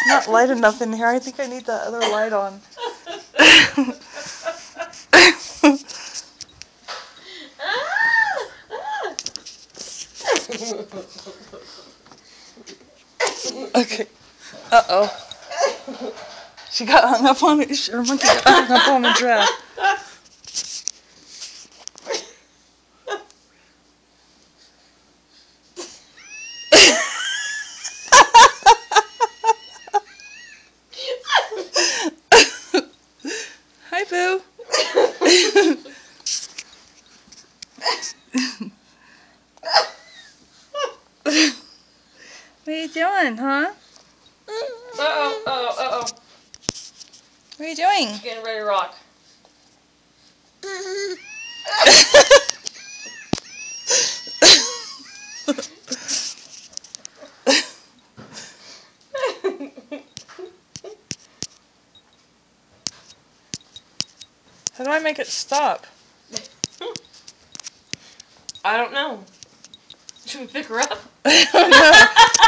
not light enough in here. I think I need that other light on. Okay. Uh-oh. She got hung up on it. Her monkey got hung up on the giraffe. Hi, Boo. What are you doing, huh? Uh-oh, uh-oh, uh-oh. What are you doing? She's getting ready to rock. How do I make it stop? I don't know. Should we pick her up? I don't know.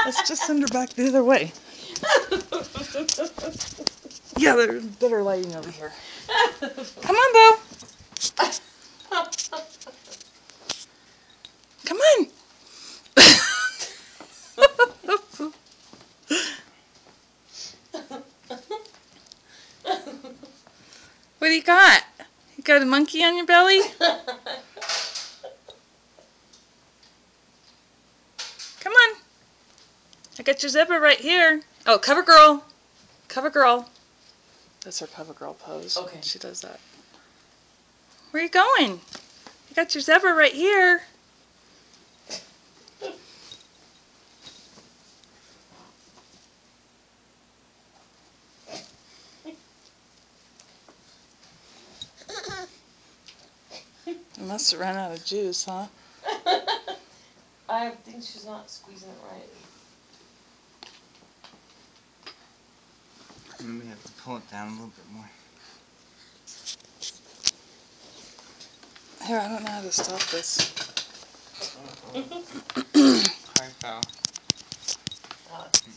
Let's just send her back the other way. Yeah, there's better lighting over here. Come on, Boo. Come on. What do you got? You got a monkey on your belly? Come on. I got your zipper right here. Oh, cover girl. Cover girl. That's her cover girl pose. Okay. She does that. Where are you going? You got your zebra right here. I must have run out of juice, huh? I think she's not squeezing it right. Maybe have to pull it down a little bit more. Here, I don't know how to stop this. I fell. I think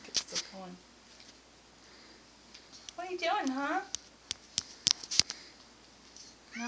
it's still going. What are you doing, huh? No?